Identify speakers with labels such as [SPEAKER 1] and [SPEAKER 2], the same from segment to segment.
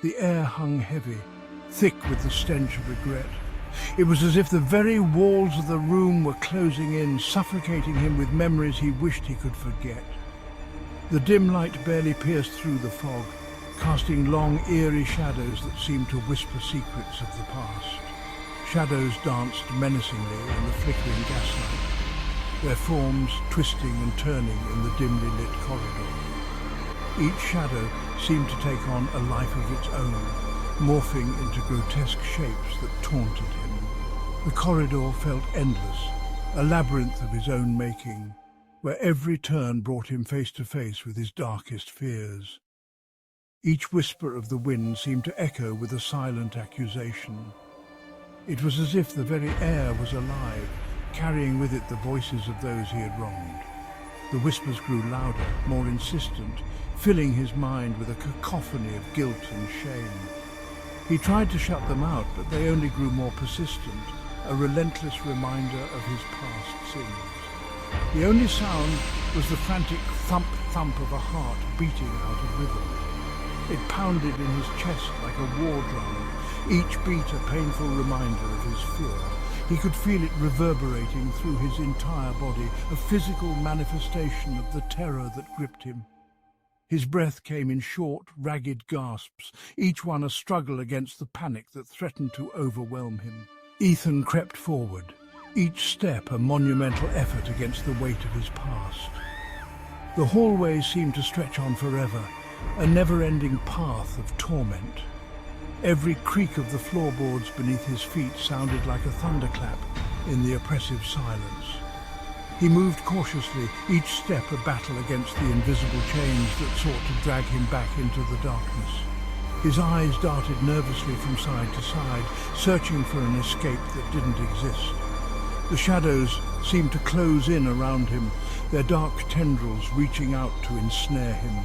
[SPEAKER 1] The air hung heavy, thick with the stench of regret. It was as if the very walls of the room were closing in, suffocating him with memories he wished he could forget. The dim light barely pierced through the fog, casting long, eerie shadows that seemed to whisper secrets of the past. Shadows danced menacingly in the flickering gaslight, their forms twisting and turning in the dimly lit corridor. Each shadow seemed to take on a life of its own, morphing into grotesque shapes that taunted him. The corridor felt endless, a labyrinth of his own making, where every turn brought him face to face with his darkest fears. Each whisper of the wind seemed to echo with a silent accusation. It was as if the very air was alive, carrying with it the voices of those he had wronged. The whispers grew louder, more insistent, filling his mind with a cacophony of guilt and shame. He tried to shut them out, but they only grew more persistent, a relentless reminder of his past sins. The only sound was the frantic thump-thump of a heart beating out of rhythm. It pounded in his chest like a war drum, each beat a painful reminder of his fear. He could feel it reverberating through his entire body, a physical manifestation of the terror that gripped him. His breath came in short, ragged gasps, each one a struggle against the panic that threatened to overwhelm him. Ethan crept forward, each step a monumental effort against the weight of his past. The hallway seemed to stretch on forever, a never-ending path of torment. Every creak of the floorboards beneath his feet sounded like a thunderclap in the oppressive silence. He moved cautiously, each step a battle against the invisible chains that sought to drag him back into the darkness. His eyes darted nervously from side to side, searching for an escape that didn't exist. The shadows seemed to close in around him, their dark tendrils reaching out to ensnare him.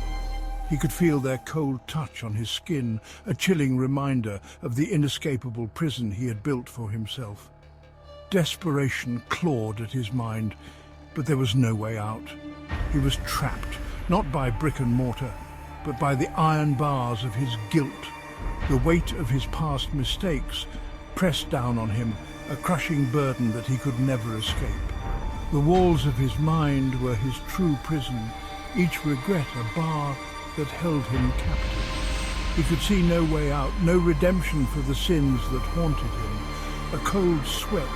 [SPEAKER 1] He could feel their cold touch on his skin, a chilling reminder of the inescapable prison he had built for himself. Desperation clawed at his mind, but there was no way out. He was trapped, not by brick and mortar, but by the iron bars of his guilt. The weight of his past mistakes pressed down on him, a crushing burden that he could never escape. The walls of his mind were his true prison, each regret a bar that held him captive. He could see no way out, no redemption for the sins that haunted him. A cold sweat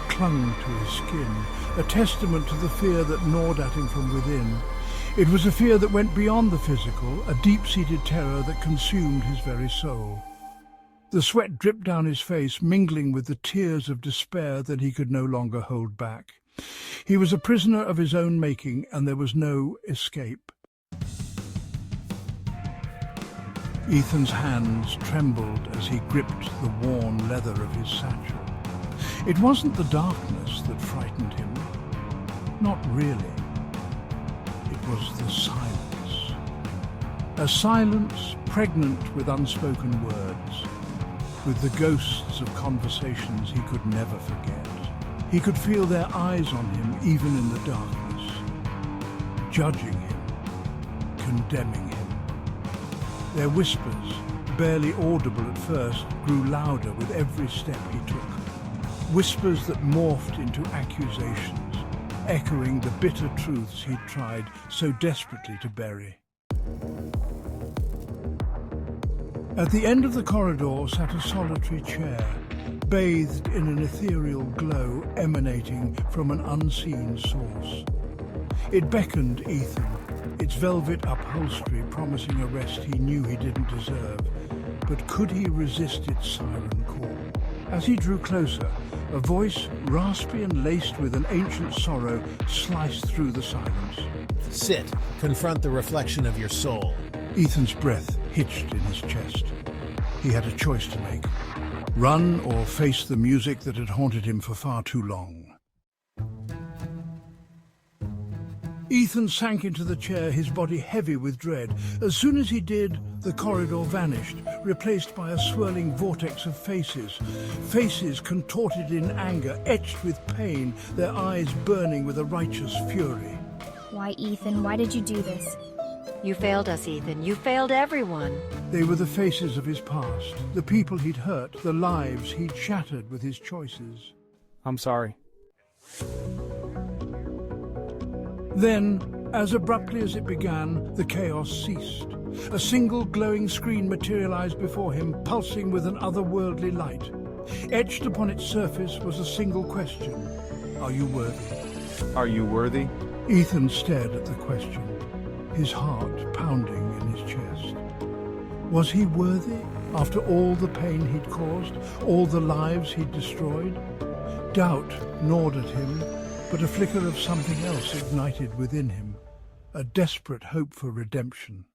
[SPEAKER 1] clung to his skin, a testament to the fear that gnawed at him from within. It was a fear that went beyond the physical, a deep-seated terror that consumed his very soul. The sweat dripped down his face, mingling with the tears of despair that he could no longer hold back. He was a prisoner of his own making, and there was no escape. Ethan's hands trembled as he gripped the worn leather of his satchel. It wasn't the darkness that frightened him. Not really. It was the silence. A silence pregnant with unspoken words, with the ghosts of conversations he could never forget. He could feel their eyes on him even in the darkness, judging him, condemning him. Their whispers, barely audible at first, grew louder with every step he took. Whispers that morphed into accusations, echoing the bitter truths he'd tried so desperately to bury. At the end of the corridor sat a solitary chair, bathed in an ethereal glow emanating from an unseen source. It beckoned Ethan, its velvet upholstery promising a rest he knew he didn't deserve. But could he resist its siren call? As he drew closer, a voice, raspy and laced with an ancient sorrow, sliced through the silence.
[SPEAKER 2] Sit. Confront the reflection of your soul.
[SPEAKER 1] Ethan's breath hitched in his chest. He had a choice to make. Run or face the music that had haunted him for far too long. Ethan sank into the chair, his body heavy with dread. As soon as he did, the corridor vanished, replaced by a swirling vortex of faces. Faces contorted in anger, etched with pain, their eyes burning with a righteous fury.
[SPEAKER 3] Why, Ethan, why did you do this? You failed us, Ethan. You failed everyone.
[SPEAKER 1] They were the faces of his past, the people he'd hurt, the lives he'd shattered with his choices.
[SPEAKER 4] I'm sorry.
[SPEAKER 1] Then, as abruptly as it began, the chaos ceased. A single glowing screen materialized before him, pulsing with an otherworldly light. Etched upon its surface was a single question. Are you worthy?
[SPEAKER 4] Are you worthy?
[SPEAKER 1] Ethan stared at the question, his heart pounding in his chest. Was he worthy, after all the pain he'd caused, all the lives he'd destroyed? Doubt gnawed at him, but a flicker of something else ignited within him, a desperate hope for redemption.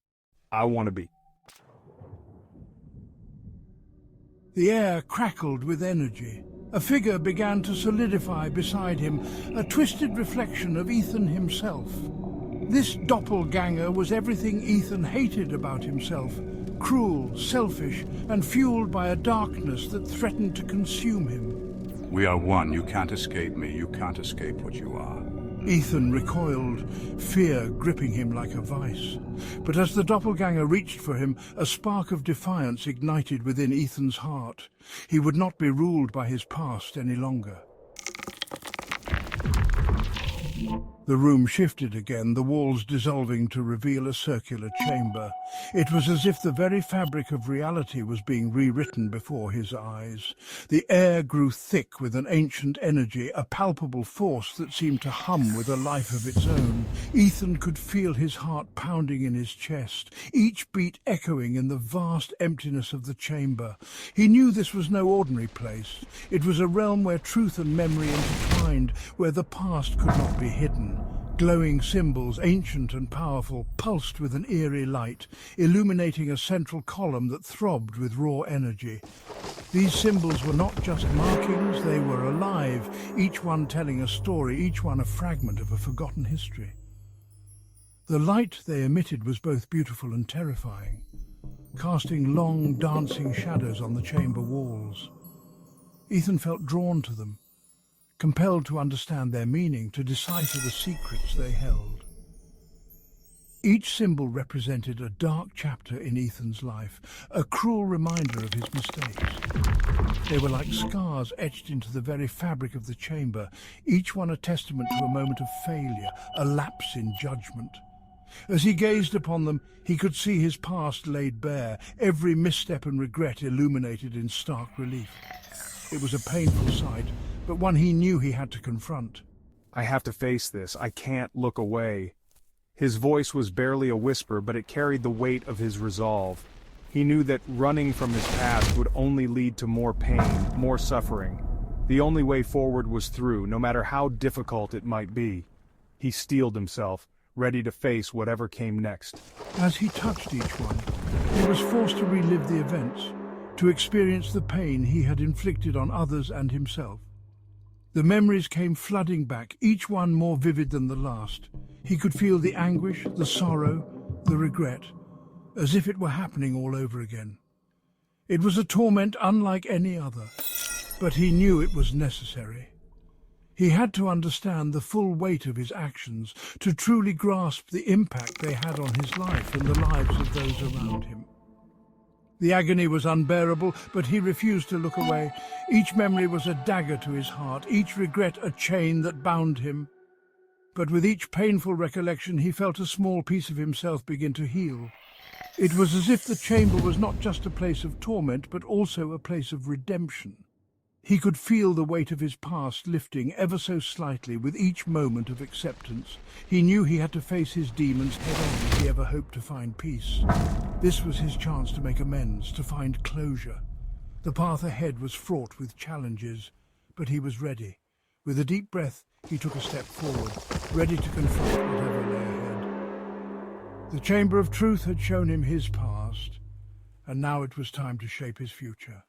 [SPEAKER 4] I want to be.
[SPEAKER 1] The air crackled with energy. A figure began to solidify beside him, a twisted reflection of Ethan himself. This doppelganger was everything Ethan hated about himself, cruel, selfish, and fueled by a darkness that threatened to consume him.
[SPEAKER 5] We are one. You can't escape me. You can't escape what you are.
[SPEAKER 1] Ethan recoiled, fear gripping him like a vice. But as the doppelganger reached for him, a spark of defiance ignited within Ethan's heart. He would not be ruled by his past any longer. The room shifted again, the walls dissolving to reveal a circular chamber. It was as if the very fabric of reality was being rewritten before his eyes. The air grew thick with an ancient energy, a palpable force that seemed to hum with a life of its own. Ethan could feel his heart pounding in his chest, each beat echoing in the vast emptiness of the chamber. He knew this was no ordinary place. It was a realm where truth and memory intertwined, where the past could not be hidden. Glowing symbols, ancient and powerful, pulsed with an eerie light, illuminating a central column that throbbed with raw energy. These symbols were not just markings, they were alive, each one telling a story, each one a fragment of a forgotten history. The light they emitted was both beautiful and terrifying, casting long, dancing shadows on the chamber walls. Ethan felt drawn to them, compelled to understand their meaning, to decipher the secrets they held. Each symbol represented a dark chapter in Ethan's life, a cruel reminder of his mistakes. They were like scars etched into the very fabric of the chamber, each one a testament to a moment of failure, a lapse in judgment. As he gazed upon them, he could see his past laid bare, every misstep and regret illuminated in stark relief. It was a painful sight, but one he knew he had to confront.
[SPEAKER 4] I have to face this. I can't look away. His voice was barely a whisper, but it carried the weight of his resolve. He knew that running from his past would only lead to more pain, more suffering. The only way forward was through, no matter how difficult it might be. He steeled himself, ready to face whatever came next.
[SPEAKER 1] As he touched each one, he was forced to relive the events, to experience the pain he had inflicted on others and himself. The memories came flooding back, each one more vivid than the last. He could feel the anguish, the sorrow, the regret, as if it were happening all over again. It was a torment unlike any other, but he knew it was necessary. He had to understand the full weight of his actions, to truly grasp the impact they had on his life and the lives of those around him. The agony was unbearable, but he refused to look away. Each memory was a dagger to his heart, each regret a chain that bound him. But with each painful recollection, he felt a small piece of himself begin to heal. It was as if the chamber was not just a place of torment, but also a place of redemption. He could feel the weight of his past lifting ever so slightly with each moment of acceptance. He knew he had to face his demons head-on if he ever hoped to find peace. This was his chance to make amends, to find closure. The path ahead was fraught with challenges, but he was ready. With a deep breath, he took a step forward, ready to confront whatever lay ahead. The Chamber of Truth had shown him his past, and now it was time to shape his future.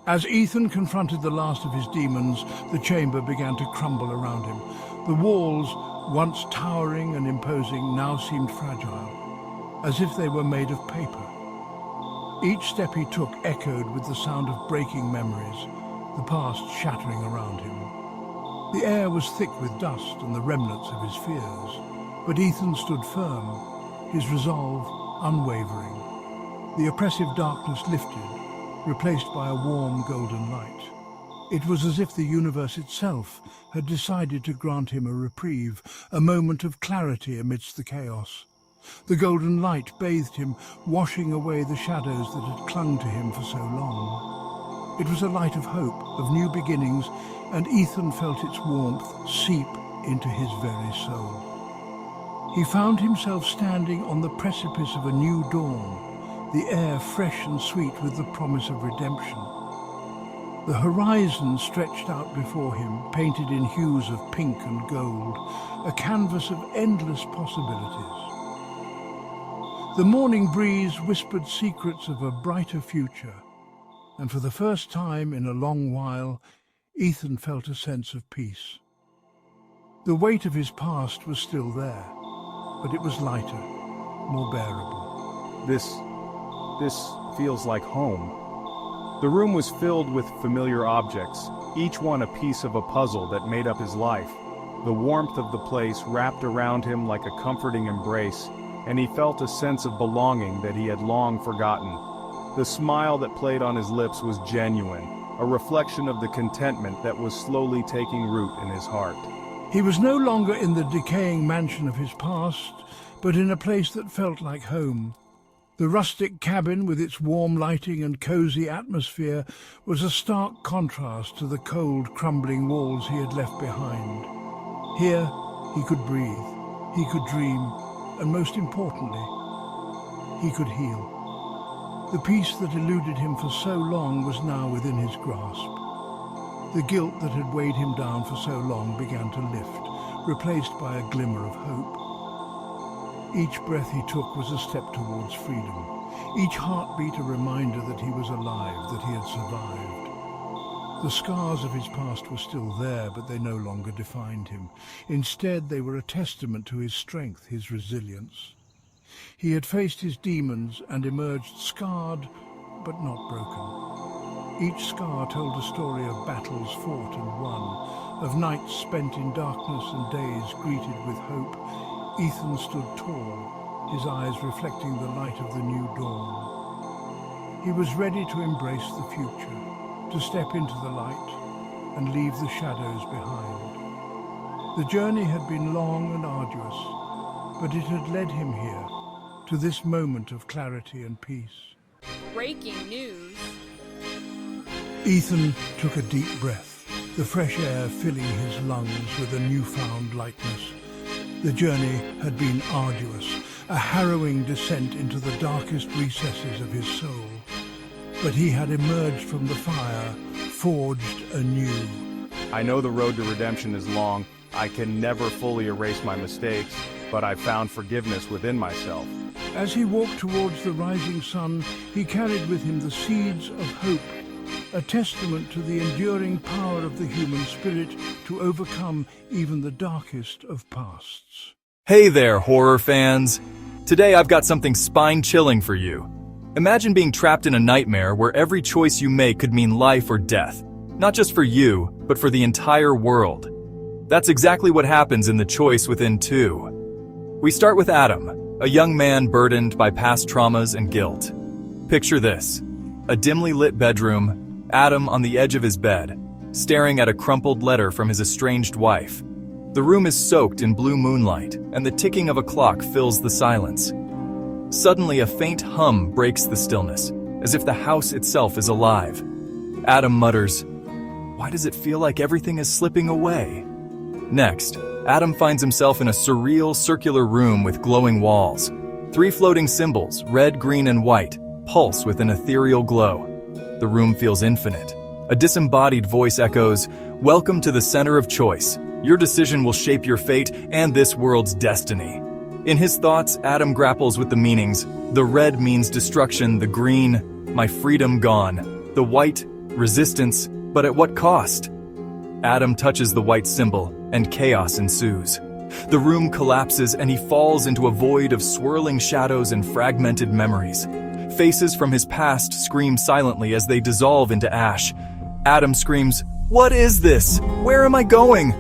[SPEAKER 1] As Ethan confronted the last of his demons, the chamber began to crumble around him. The walls, once towering and imposing, now seemed fragile, as if they were made of paper. Each step he took echoed with the sound of breaking memories, the past shattering around him. The air was thick with dust and the remnants of his fears. But Ethan stood firm, his resolve unwavering. The oppressive darkness lifted, replaced by a warm golden light. It was as if the universe itself had decided to grant him a reprieve, a moment of clarity amidst the chaos. The golden light bathed him, washing away the shadows that had clung to him for so long. It was a light of hope, of new beginnings, and Ethan felt its warmth seep into his very soul. He found himself standing on the precipice of a new dawn, the air fresh and sweet with the promise of redemption. The horizon stretched out before him, painted in hues of pink and gold, a canvas of endless possibilities. The morning breeze whispered secrets of a brighter future, and for the first time in a long while, Ethan felt a sense of peace. The weight of his past was still there, but it was lighter, more bearable.
[SPEAKER 4] This feels like home. The room was filled with familiar objects, each one a piece of a puzzle that made up his life. The warmth of the place wrapped around him like a comforting embrace, and he felt a sense of belonging that he had long forgotten. The smile that played on his lips was genuine, a reflection of the contentment that was slowly taking root in his heart.
[SPEAKER 1] He was no longer in the decaying mansion of his past, but in a place that felt like home. The rustic cabin, with its warm lighting and cozy atmosphere, was a stark contrast to the cold, crumbling walls he had left behind. Here, he could breathe, he could dream, and most importantly, he could heal. The peace that eluded him for so long was now within his grasp. The guilt that had weighed him down for so long began to lift, replaced by a glimmer of hope. Each breath he took was a step towards freedom, each heartbeat a reminder that he was alive, that he had survived. The scars of his past were still there, but they no longer defined him. Instead, they were a testament to his strength, his resilience. He had faced his demons and emerged scarred, but not broken. Each scar told a story of battles fought and won, of nights spent in darkness and days greeted with hope. Ethan stood tall, his eyes reflecting the light of the new dawn. He was ready to embrace the future, to step into the light and leave the shadows behind. The journey had been long and arduous, but it had led him here, to this moment of clarity and peace.
[SPEAKER 6] Breaking news.
[SPEAKER 1] Ethan took a deep breath, the fresh air filling his lungs with a newfound lightness. The journey had been arduous, a harrowing descent into the darkest recesses of his soul. But he had emerged from the fire, forged anew.
[SPEAKER 4] I know the road to redemption is long. I can never fully erase my mistakes, but I've found forgiveness within myself.
[SPEAKER 1] As he walked towards the rising sun, he carried with him the seeds of hope, a testament to the enduring power of the human spirit to overcome even the darkest of pasts.
[SPEAKER 7] Hey there, horror fans! Today I've got something spine-chilling for you. Imagine being trapped in a nightmare where every choice you make could mean life or death. Not just for you, but for the entire world. That's exactly what happens in The Choice Within 2. We start with Adam, a young man burdened by past traumas and guilt. Picture this: a dimly lit bedroom, Adam on the edge of his bed, staring at a crumpled letter from his estranged wife. The room is soaked in blue moonlight, and the ticking of a clock fills the silence. Suddenly, a faint hum breaks the stillness, as if the house itself is alive. Adam mutters, "Why does it feel like everything is slipping away?" Next, Adam finds himself in a surreal circular room with glowing walls. 3 floating symbols, red, green, and white, pulse with an ethereal glow. The room feels infinite. A disembodied voice echoes, "Welcome to the center of choice. Your decision will shape your fate and this world's destiny." In his thoughts, Adam grapples with the meanings. The red means destruction, the green, my freedom gone. The white, resistance, but at what cost? Adam touches the white symbol, and chaos ensues. The room collapses and he falls into a void of swirling shadows and fragmented memories. Faces from his past scream silently as they dissolve into ash. Adam screams, "What is this? Where am I going?"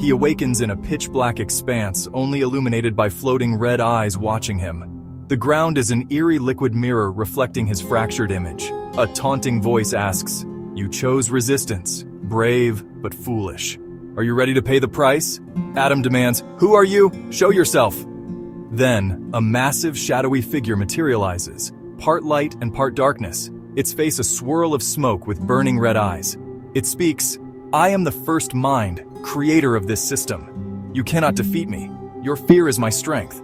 [SPEAKER 7] He awakens in a pitch-black expanse, only illuminated by floating red eyes watching him. The ground is an eerie liquid mirror reflecting his fractured image. A taunting voice asks, "You chose resistance, brave but foolish. Are you ready to pay the price?" Adam demands, "Who are you? Show yourself." Then, a massive shadowy figure materializes, part light and part darkness, its face a swirl of smoke with burning red eyes. It speaks, "I am the first mind, creator of this system. You cannot defeat me. Your fear is my strength."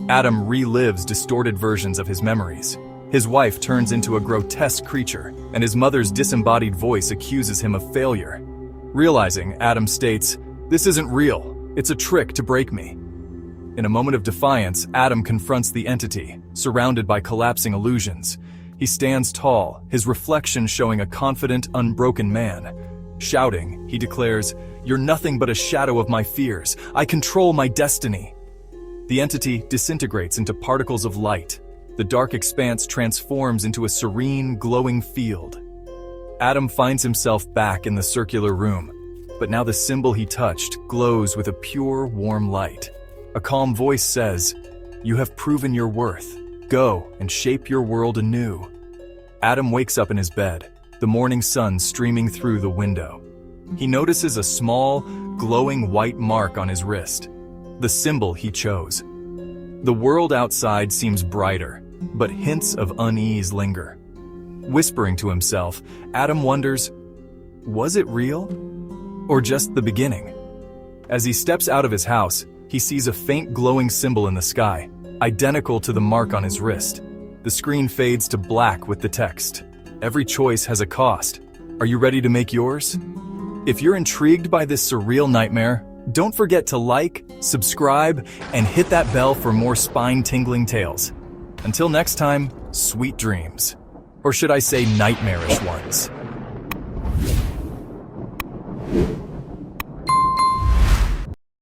[SPEAKER 7] Adam relives distorted versions of his memories. His wife turns into a grotesque creature, and his mother's disembodied voice accuses him of failure. Realizing, Adam states, "This isn't real. It's a trick to break me." In a moment of defiance, Adam confronts the entity, surrounded by collapsing illusions. He stands tall, his reflection showing a confident, unbroken man. Shouting, he declares, "You're nothing but a shadow of my fears. I control my destiny." The entity disintegrates into particles of light. The dark expanse transforms into a serene, glowing field. Adam finds himself back in the circular room, but now the symbol he touched glows with a pure, warm light. A calm voice says, "You have proven your worth. Go and shape your world anew." Adam wakes up in his bed, the morning sun streaming through the window. He notices a small, glowing white mark on his wrist, the symbol he chose. The world outside seems brighter, but hints of unease linger. Whispering to himself, Adam wonders, was it real? Or just the beginning? As he steps out of his house, he sees a faint glowing symbol in the sky, identical to the mark on his wrist. The screen fades to black with the text, "Every choice has a cost. Are you ready to make yours?" If you're intrigued by this surreal nightmare, don't forget to like, subscribe, and hit that bell for more spine-tingling tales. Until next time, sweet dreams. Or should I say nightmarish ones.